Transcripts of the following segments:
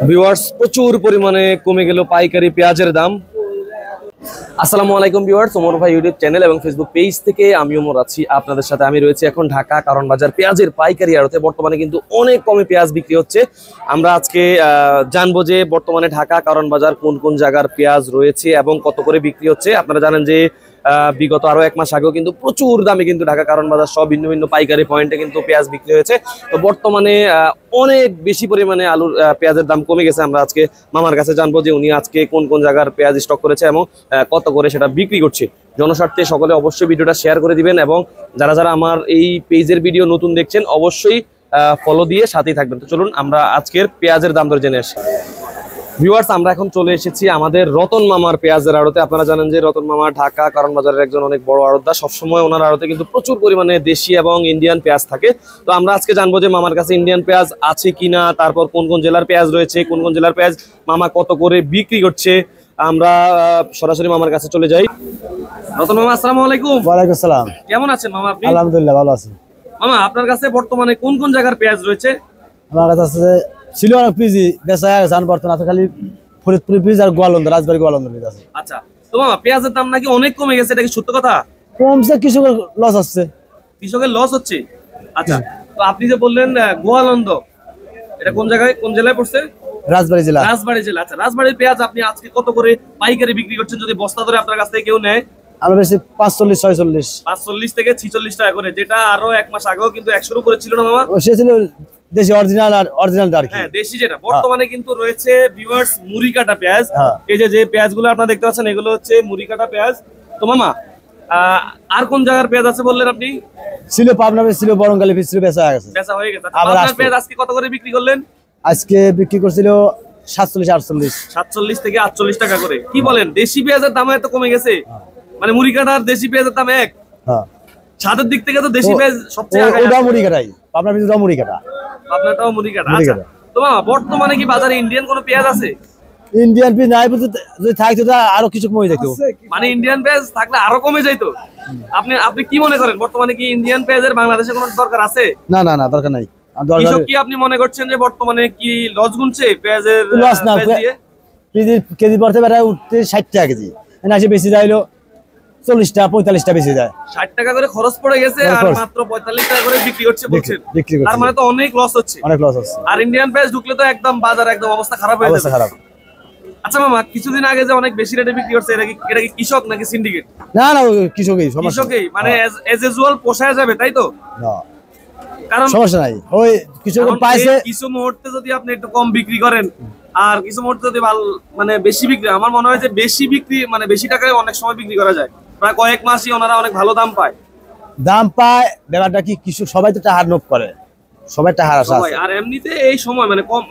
Viewers প্রচুর পরিমাণে কমে গেল পাইকারি পেঁয়াজের দাম। আসসালামু আলাইকুম ভিউয়ার্স, ওমর ভাই ইউটিউব চ্যানেল এবং ফেসবুক পেজ থেকে আমি ওমর আছি আপনাদের সাথে। আমি রয়েছি এখন ঢাকা কারণ বাজার পেঁয়াজের পাইকারি আড়তে। বর্তমানে কিন্তু অনেক কমে পেঁয়াজ বিক্রি হচ্ছে। আমরা আজকে জানবো যে বর্তমানে ঢাকা কারণ বাজার কোন কোন জায়গার পেঁয়াজ রয়েছে এবং কত করে বিক্রি হচ্ছে। আপনারা জানেন যে বিগত আরো এক মাস আগেও কিন্তু প্রচুর দামে কিন্তু ঢাকা কারণ বাজার সব ভিন্ন ভিন্ন পাইকারি পয়েন্টে কিন্তু পেঁয়াজ বিক্রি হয়েছে। তো বর্তমানে অনেক বেশি পরিমাণে আলুর পেঁয়াজের দাম কমে গেছে। আমরা আজকে মামার কাছে জানবো যে উনি আজকে কোন কোন জায়গার পেঁয়াজ স্টক করেছে এবং কত করে সেটা বিক্রি করছে। জনস্বার্থে সকলে অবশ্যই ভিডিওটা শেয়ার করে দিবেন এবং যারা যারা আমার এই পেজের ভিডিও নতুন দেখছেন অবশ্যই ফলো দিয়ে সাথেই থাকবেন। তো চলুন আমরা আজকের পেঁয়াজের দাম দর জেনে আসি। ভিউয়ার্স, আমরা এখন চলে এসেছি আমাদের রতন মামার পেঁয়াজের আড়তে। আপনারা জানেন যে রতন মামা ঢাকা কারণ বাজারের একজন অনেক বড় আড়তদার। সবসময় ওনার আড়তে কিন্তু প্রচুর পরিমাণে দেশি এবং ইন্ডিয়ান পেঁয়াজ থাকে। তো আমরা আজকে জানবো যে মামার কাছে ইন্ডিয়ান পেঁয়াজ আছে কিনা, তারপর কোন কোন জেলার পেঁয়াজ রয়েছে, কোন কোন জেলার পেঁয়াজ মামা কত করে বিক্রি করছে। আমরা সরাসরি মামার কাছে চলে যাই। রতন মামা, আসসালামু আলাইকুম। ওয়ালাইকুম আসসালাম। কেমন আছেন মামা আপনি? আলহামদুলিল্লাহ ভালো আছি। মামা, আপনার কাছে বর্তমানে কোন কোন জায়গার পেঁয়াজ রয়েছে? আমার কাছে আছে ছিল অনেক পিজি বেচা জান বর্তমানে আছে খালি ফরিদপুর পিজ আর গোয়ালন্দ, রাজবাড়ী গোয়ালন্দ পিজ আছে। আচ্ছা, তো মামা পেঁয়াজের দাম নাকি অনেক কমে গেছে, এটা কি সত্য কথা? কমছে, কৃষকের লস হচ্ছে। কৃষকের লস হচ্ছে? আচ্ছা, তো আপনি যে বললেন গোয়ালন্দ, এটা কোন জায়গায়, কোন জেলায় পড়ছে? রাজবাড়ী জেলা। রাজবাড়ী জেলা। আচ্ছা, রাজবাড়ির পেঁয়াজ আপনি আজকে কত করে পাইকারি বিক্রি করছেন যদি বস্তা ধরে আপনার কাছ থেকে কেউ নেয়? আমরা বেশি 45 46 45 থেকে 46 টাকা করে, যেটা আরো এক মাস আগেও কিন্তু 100 উপরে ছিল না মামা? সে ছিল দেশি অরিজিনাল আর অরিজিনাল আর কি। হ্যাঁ, দেশি যেটা। বর্তমানে কিন্তু রয়েছে ভিউয়ার্স মুড়ি কাটা পেঁয়াজ। হ্যাঁ। এই যে পেঁয়াজগুলো আপনারা দেখতে পাচ্ছেন এগুলো হচ্ছে মুড়ি কাটা পেঁয়াজ। তো মামা আর কোন জায়গার পেঁয়াজ আছে বললেন আপনি? ছিল পাবনা ছিল বরঙ্গালি পিজ ছিল বেচা গেছে। বেচা হয়ে গেছে। আপনার পেঁয়াজ আজকে কত করে বিক্রি করলেন? আজকে বিক্রি করছিল 47 48। 47 থেকে 48 টাকা করে। কি বলেন, দেশি পেঁয়াজের দাম এত কমে গেছে? মানে মুড়ি কাটার দেশি পেঁয়াজের দাম এক? হ্যাঁ, ছাদের দিক থেকে তো দেশি পেঁয়াজ সবচেয়ে আগে। ওটা মুড়ি কাটাই, পাবনা পিজ ওটা মুড়ি কাটা। আপনারটাও মুড়ি কাটা। আচ্ছা, তো মামা বর্তমানে কি বাজারে ইন্ডিয়ান কোনো পেঁয়াজ আছে? ইন্ডিয়ান পিজ নাই, যদি থাকতো আরো কিছু কমে যেত। মানে ইন্ডিয়ান পেঁয়াজ থাকলে আরো কমে যাইতো? আপনি কি মনে করেন বর্তমানে কি ইন্ডিয়ান পেঁয়াজের বাংলাদেশে কোনো দরকার আছে? না না না, দরকার নাই। কৃষক কি আপনি মনে করছেন যে বর্তমানে কি লস গুনছে পেঁয়াজের? লস না, কেজি পড়তে বেড়া উঠতে 60 টাকা কেজি, আসে বেশি যাইলো 40 টাকা 45 টাকা বেশি যায়। 60 টাকা করে খরচ পড়ে গেছে আর মাত্র 45 টাকা করে বিক্রি করছে বলছেন। তার মানে তো অনেক লস হচ্ছে। অনেক লস হচ্ছে। আর ইন্ডিয়ান পেঁয়াজ ঢুকলে তো একদম বাজার একদম অবস্থা খারাপ হয়ে যাবে। খারাপ। আচ্ছা মামা, কিছুদিন আগে যে অনেক বেশি রেটে বিক্রি করছে, এটা কি কৃষক নাকি সিন্ডিকেট? না না, কৃষকই। কৃষকই মানে এজ ইউজুয়াল পোষায় যাবে, তাই তো? না, কারণ সমস্যা নাই। ওই কৃষক পাইছে কিছু মুহূর্তে যদি আপনি একটু কম বিক্রি করেন আর কিছু মুহূর্তে যদি মানে বেশি বিক্রি, আমার মনে হয় যে বেশি বিক্রি মানে বেশি টাকায় অনেক সময় বিক্রি করা যায়। প্রায় কয়েক মাসই ওনারা অনেক ভালো দাম পায়। ব্যাপারটা কি কৃষক সবাই তো টাহার নোক করে, সবাই টাহার আশা আছে। আর এমনিতে এই সময় মানে কম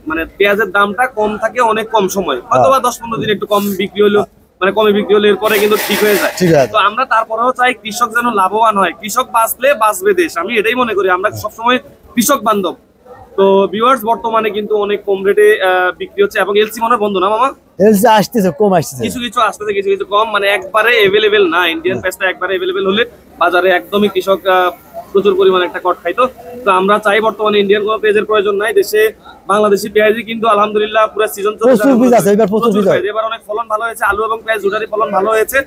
মানে পেঁয়াজের দামটা কম থাকে অনেক কম সময়, হয়তোবা 10-15 দিন একটু কম বিক্রি হলো, মানে কমে বিক্রি হলে এরপরে কিন্তু ঠিক হয়ে যায়। তো আমরা তারপরেও চাই কৃষক যেন লাভবান হয়। কৃষক বাঁচলে বাঁচবে দেশ, আমি এটাই মনে করি। আমরা সবসময় কৃষক বান্ধব। তো ভিউয়ার্স, বর্তমানে কিন্তু অনেক কম রেটে বিক্রি হচ্ছে এবং এলসি মনে বন্ধ না মামা? এলসি আসতেছে, কম আসতেছে, কিছু কিছু আসতেছে, কিছু কিছু কম, মানে একবারে এভেলেবেল না। ইন্ডিয়ান পেঁয়াজটা একবারে এভেলেবেল হলে বাজারে একদমই কৃষক প্রচুর পরিমাণে একটা কট খাইতো। তো আমরা চাই বর্তমানে ইন্ডিয়ান কোনো পেঁয়াজের প্রয়োজন নাই। দেশে বাংলাদেশি পেঁয়াজই কিন্তু আলহামদুলিল্লাহ পুরো সিজন চলছে। এবার অনেক ফলন ভালো হয়েছে, আলু এবং পেঁয়াজ দুটারই ফলন ভালো হয়েছে।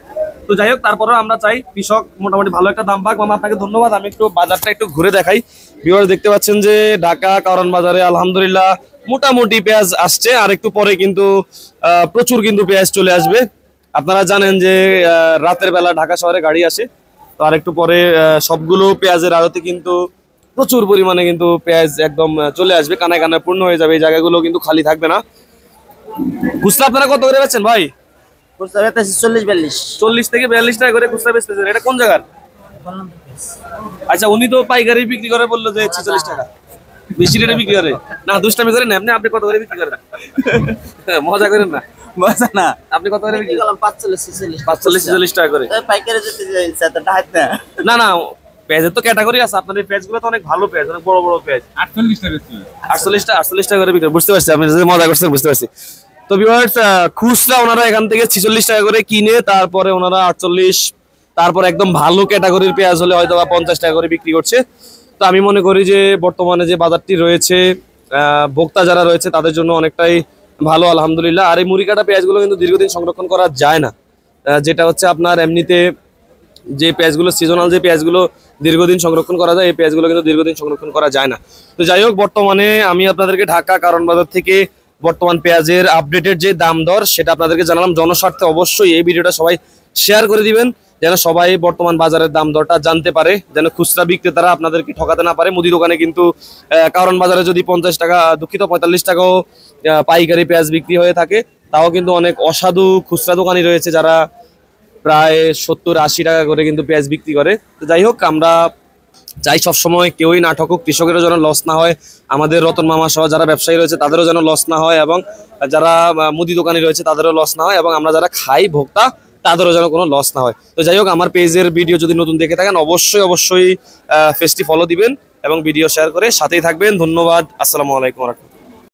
তো যাই হোক, তারপরেও আমরা চাই কৃষক মোটামুটি ভালো একটা দাম পাক। মামা, আপনাকে ধন্যবাদ। আমি একটু বাজারটা একটু ঘুরে দেখাই। ভিউয়ার্স, দেখতে পাচ্ছেন যে ঢাকা কারণ বাজারে আলহামদুলিল্লাহ মোটামুটি পেঁয়াজ আসছে। আর একটু পরে কিন্তু প্রচুর কিন্তু পেঁয়াজ চলে আসবে। আপনারা জানেন যে রাতের বেলা ঢাকা শহরে গাড়ি আসে। তো আর একটু পরে সবগুলো পেঁয়াজের আড়তে কিন্তু প্রচুর পরিমাণে কিন্তু পেঁয়াজ একদম চলে আসবে, কানায় কানায় পূর্ণ হয়ে যাবে। এই জায়গাগুলো কিন্তু খালি থাকবে না। খুচরা আপনারা কত করে বেচছেন ভাই? 40 থেকে 42 টাকা করে খুচরা বেচতেছেন। এটা কোন জায়গার? আচ্ছা, উনি তো পাইকারি বিক্রি করে বললো যে 46 টাকা, বেশি রেটে বিক্রি করে। না, দুষ্টামি করেন না। আপনি কত করে বিক্রি করেন? মজা করেন না, মজা না। আপনি কত করে বিক্রি করেন? 45-46 টাকা করে পাইকারি। না না, পেঁয়াজের তো ক্যাটাগরি আছে। আপনাদের পেঁয়াজগুলো তো অনেক ভালো পেঁয়াজ, অনেক বড় বড় পেঁয়াজ। 48 টাকা করে বিক্রি। বুঝতে পারছি আপনি মজা করছেন, বুঝতে পারছি। তো ভিউয়ার্স, খুচরা ওনারা এখান থেকে 46 টাকা করে কিনে তারপরে ওনারা 48, তারপর একদম ভালো ক্যাটাগরির পেঁয়াজ হলে হয়তো বা 50 টাকা করে বিক্রি করছে। তো আমি মনে করি যে বর্তমানে যে বাজারটি রয়েছে ভোক্তা যারা রয়েছে তাদের জন্য অনেকটাই ভালো আলহামদুলিল্লাহ। আর এই মুড়ি কাটা পেঁয়াজগুলো কিন্তু দীর্ঘদিন সংরক্ষণ করা যায় না, যেটা হচ্ছে আপনার এমনিতে যে পেঁয়াজগুলো সিজনাল যে পেঁয়াজগুলো দীর্ঘদিন সংরক্ষণ করা যায়, এই পেঁয়াজগুলো কিন্তু দীর্ঘদিন সংরক্ষণ করা যায় না। তো যাই হোক, বর্তমানে আমি আপনাদেরকে ঢাকা কারণ বাজার থেকে বর্তমান পেঁয়াজের আপডেটেড যে দাম দর সেটা আপনাদেরকে জানালাম। জনস্বার্থে অবশ্যই এই ভিডিওটা সবাই শেয়ার করে দিবেন, যেন সবাই বর্তমান বাজারের দাম দরটা জানতে পারে, যেন খুচরা বিক্রেতারা আপনাদেরকে ঠকাতে না পারে। মুদি দোকানে কিন্তু কারণ বাজারে যদি 50 টাকা, দুঃখিত 45 টাকাও পাইকারি পেঁয়াজ বিক্রি হয়ে থাকে, তাও কিন্তু অনেক অসাধু খুচরা দোকানি রয়েছে যারা প্রায় 70-80 টাকা করে কিন্তু পেঁয়াজ বিক্রি করে। তো যাই হোক, আমরা চাই সবসময় কেউই না ঠকুক, কৃষকেরও যেন লস না হয়, আমাদের রতন মামা সহ যারা ব্যবসায়ী রয়েছে তাদেরও যেন লস না হয়, এবং যারা মুদি দোকানি রয়েছে তাদেরও লস না হয়, এবং আমরা যারা খাই ভোক্তা তাদেরও যেন কোনো লস না হয়। তো যাই হোক, আমার পেজের ভিডিও যদি নতুন দেখে থাকেন অবশ্যই পেজটি ফলো দিবেন এবং ভিডিও শেয়ার করে সাথেই থাকবেন। ধন্যবাদ। আসসালামু আলাইকুম ওয়া রাহমাতুল্লাহ।